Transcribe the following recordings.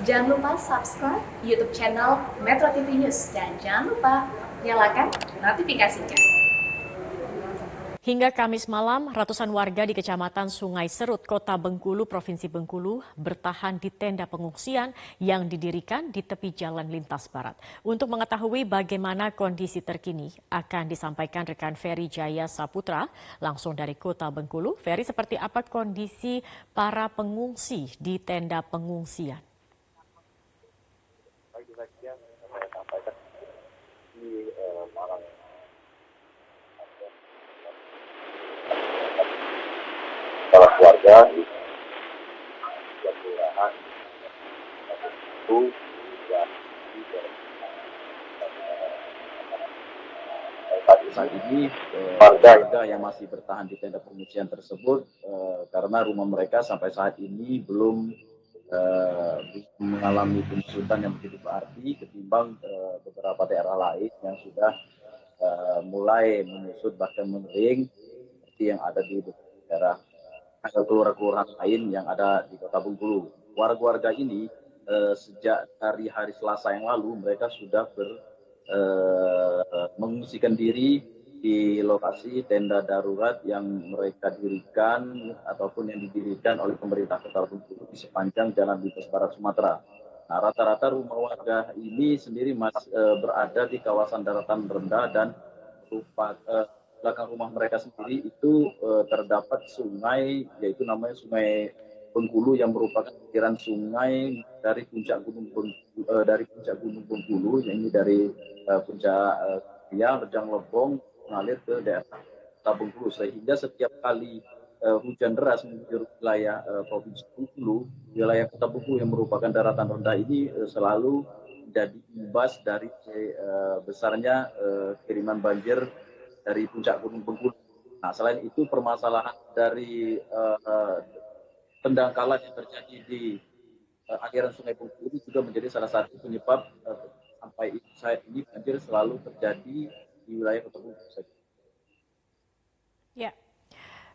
Jangan lupa subscribe YouTube channel Metro TV News dan jangan lupa nyalakan notifikasinya. Hingga Kamis malam, ratusan warga di Kecamatan Sungai Serut, Kota Bengkulu, Provinsi Bengkulu, bertahan di tenda pengungsian yang didirikan di tepi jalan lintas barat. Untuk mengetahui bagaimana kondisi terkini, akan disampaikan rekan Ferry Jaya Saputra langsung dari Kota Bengkulu. Ferry, seperti apa kondisi para pengungsi di tenda pengungsian? Kepala keluarga di kelurahan itu saat ini warga yang masih bertahan di tenda pengungsian tersebut karena rumah mereka sampai saat ini belum mengalami penyesuaian yang begitu berarti ketimbang beberapa daerah lain yang sudah mulai menyusut bahkan mengering seperti yang ada di daerah kelurahan lain yang ada di Kota Bengkulu. Warga-warga ini sejak dari hari Selasa yang lalu mereka sudah mengungsikan diri di lokasi tenda darurat yang mereka dirikan ataupun yang didirikan oleh pemerintah Kota Bengkulu di sepanjang Jalan Lintas Barat Sumatera. Nah, rata-rata rumah warga ini sendiri masih berada di kawasan daratan rendah dan belakang rumah mereka sendiri itu terdapat sungai, yaitu namanya Sungai Bengkulu yang merupakan aliran sungai dari puncak Gunung Bengkulu, ini dari puncak Rejang Lebong mengalir ke daerah Kota Bengkulu, sehingga setiap kali hujan deras mengguyur wilayah Provinsi Bengkulu, wilayah Kota Bengkulu yang merupakan daratan rendah ini selalu menjadi imbas dari besarnya kiriman banjir dari puncak Gunung Bengkulu. Nah, selain itu permasalahan dari pendangkalan yang terjadi di aliran Sungai Bengkulu juga menjadi salah satu penyebab sampai saat ini banjir selalu terjadi di wilayah Kota Bengkulu. Ya,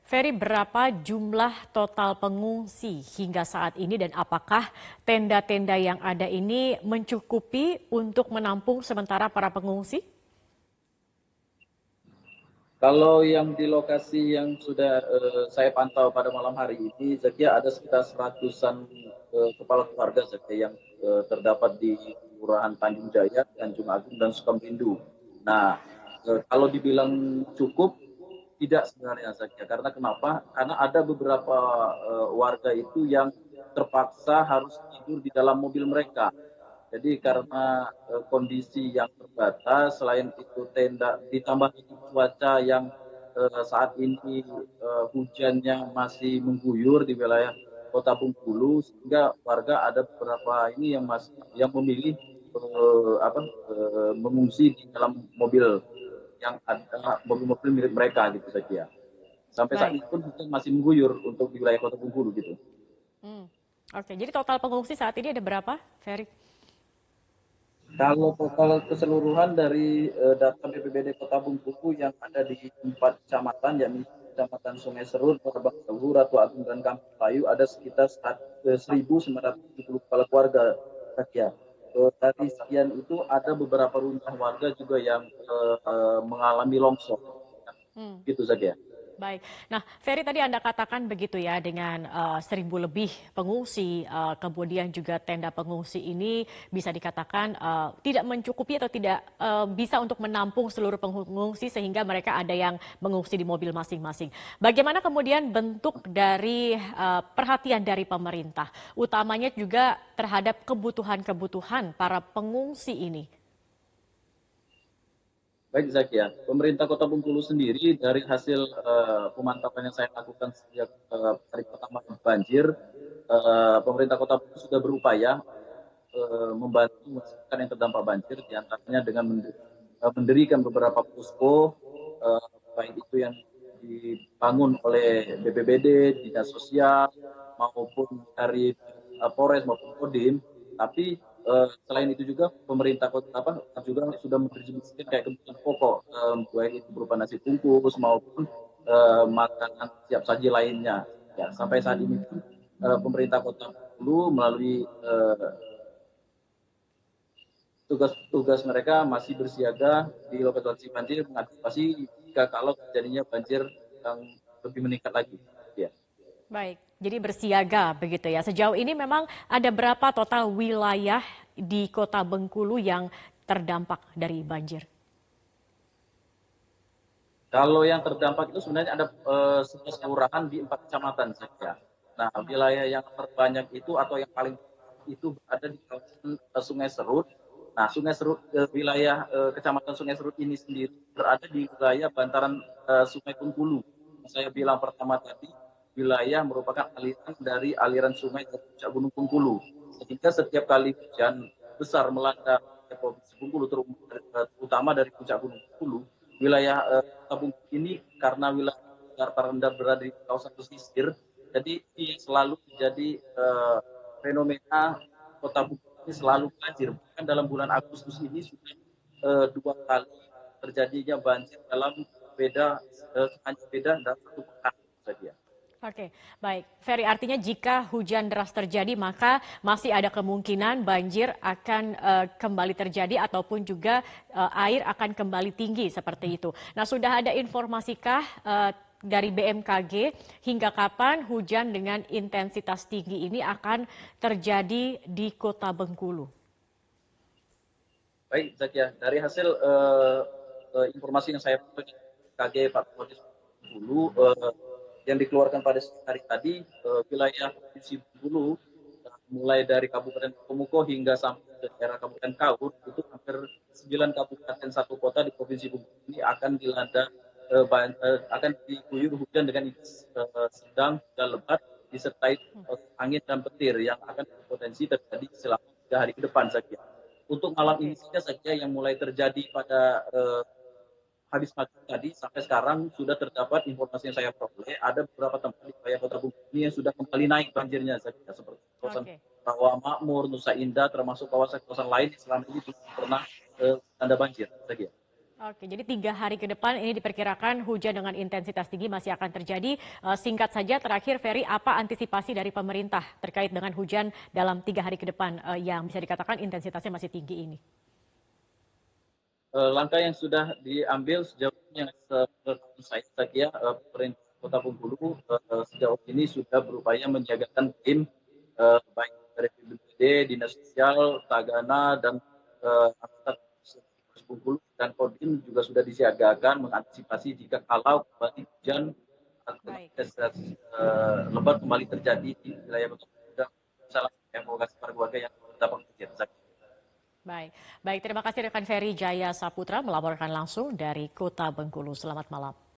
Ferry, berapa jumlah total pengungsi hingga saat ini dan apakah tenda-tenda yang ada ini mencukupi untuk menampung sementara para pengungsi? Kalau yang di lokasi yang sudah saya pantau pada malam hari ini, Zakia ada sekitar 100-an kepala keluarga Zakia yang terdapat di Kelurahan Tanjung Jaya, Tanjung Agung, dan Sukamerindu. Nah, kalau dibilang cukup, tidak sebenarnya Zakia. Karena kenapa? Karena ada beberapa warga itu yang terpaksa harus tidur di dalam mobil mereka. Jadi karena kondisi yang terbatas, selain itu tenda, ditambah cuaca yang saat ini hujannya masih mengguyur di wilayah Kota Bengkulu, sehingga warga ada beberapa ini yang memilih mengungsi di dalam mobil yang ada mobil-mobil milik mereka gitu saja. Sampai saat Baik. ini pun hujan masih mengguyur untuk di wilayah Kota Bengkulu gitu. Oke, jadi total pengungsi saat ini ada berapa, Ferry? Kalau total keseluruhan dari data BPBD Kota Bengkulu yang ada di 4 kecamatan, yakni Kecamatan Sungai Serut, Bangsalu, Ratu Agung, dan Kampung Melayu, ada sekitar 1.970 kepala keluarga. Ya. Dari sekian itu ada beberapa rumah warga juga yang mengalami longsor. Gitu saja. Baik. Nah, Ferry, tadi Anda katakan begitu ya, dengan 1.000 lebih pengungsi, kemudian juga tenda pengungsi ini bisa dikatakan tidak mencukupi atau tidak bisa untuk menampung seluruh pengungsi sehingga mereka ada yang mengungsi di mobil masing-masing. Bagaimana kemudian bentuk dari perhatian dari pemerintah, utamanya juga terhadap kebutuhan-kebutuhan para pengungsi ini? Baik Zakia, pemerintah Kota Bengkulu sendiri dari hasil pemantauan yang saya lakukan sejak hari pertama banjir, pemerintah Kota Bengkulu sudah berupaya membantu masyarakat yang terdampak banjir, diantaranya dengan mendirikan beberapa posko, baik itu yang dibangun oleh BPBD, Dinas Sosial, maupun dari Polres maupun Kodim, tapi selain itu juga pemerintah kota juga sudah mendistribusikan kayak kebutuhan pokok, baik itu berupa nasi bungkus maupun makanan siap saji lainnya. Ya, sampai saat ini pun pemerintah Kota Bengkulu melalui tugas mereka masih bersiaga di lokasi banjir mengantisipasi jika kalau terjadinya banjir yang lebih meningkat lagi. Ya. Baik, jadi bersiaga begitu ya. Sejauh ini memang ada berapa total wilayah di Kota Bengkulu yang terdampak dari banjir? Kalau yang terdampak itu sebenarnya ada 11 kelurahan di 4 kecamatan saja. Nah, wilayah yang terbanyak itu atau yang paling itu berada di kawasan Sungai Serut. Nah, Sungai Serut wilayah Kecamatan Sungai Serut ini sendiri berada di wilayah bantaran Sungai Bengkulu. Saya bilang pertama tadi, wilayah merupakan aliran dari aliran sungai dari puncak Gunung Bengkulu. Sehingga setiap kali hujan besar melanda Provinsi Bengkulu, terutama dari puncak Gunung Bengkulu, wilayah Kota Bengkulu ini karena wilayah dataran rendah berada di kawasan pesisir, jadi ini selalu menjadi fenomena Kota Bengkulu ini selalu banjir. Bahkan dalam bulan Agustus ini sudah 2 kali terjadinya banjir dalam hanya beda dalam 1 pekan saja. Oke, baik. Ferry, artinya jika hujan deras terjadi, maka masih ada kemungkinan banjir akan kembali terjadi ataupun juga air akan kembali tinggi seperti itu. Nah, sudah ada informasikah dari BMKG hingga kapan hujan dengan intensitas tinggi ini akan terjadi di Kota Bengkulu? Baik, Zakia, dari hasil informasi yang saya peroleh KG Pak Provinsi Bengkulu yang dikeluarkan pada hari tadi, wilayah Provinsi Bengkulu mulai dari Kabupaten Komuko hingga sampai ke daerah Kabupaten Kaur itu hampir 9 kabupaten 1 kota di Provinsi Bengkulu ini akan dilanda akan diguyur hujan dengan sedang hingga lebat disertai angin dan petir yang akan berpotensi terjadi selama 3 hari ke depan saja. Untuk malam ini saja yang mulai terjadi pada habis maghrib tadi sampai sekarang sudah terdapat informasi yang saya peroleh ada beberapa tempat di wilayah Kota Bengkulu yang sudah kembali naik banjirnya seperti kawasan Rawa Makmur, Nusa Indah termasuk kawasan-kawasan lain yang selama ini belum pernah tanda banjir. Oke, jadi 3 hari ke depan ini diperkirakan hujan dengan intensitas tinggi masih akan terjadi. Singkat saja, terakhir Ferry, apa antisipasi dari pemerintah terkait dengan hujan dalam 3 hari ke depan yang bisa dikatakan intensitasnya masih tinggi ini? Langkah yang sudah diambil sejauh ini yang saya kira pemerintah Kota Bengkulu sejauh ini sudah berupaya menyiagakan tim baik dari BPBD, Dinas Sosial, Tagana dan Angkatan Bengkulu dan Kodim juga sudah disiagakan mengantisipasi jika kalau kembali hujan lebat kembali terjadi di wilayah Kota Bengkulu dan salah satu evakuasi warga yang terdampak banjir. Baik, baik. Terima kasih rekan Ferry Jaya Saputra melaporkan langsung dari Kota Bengkulu. Selamat malam.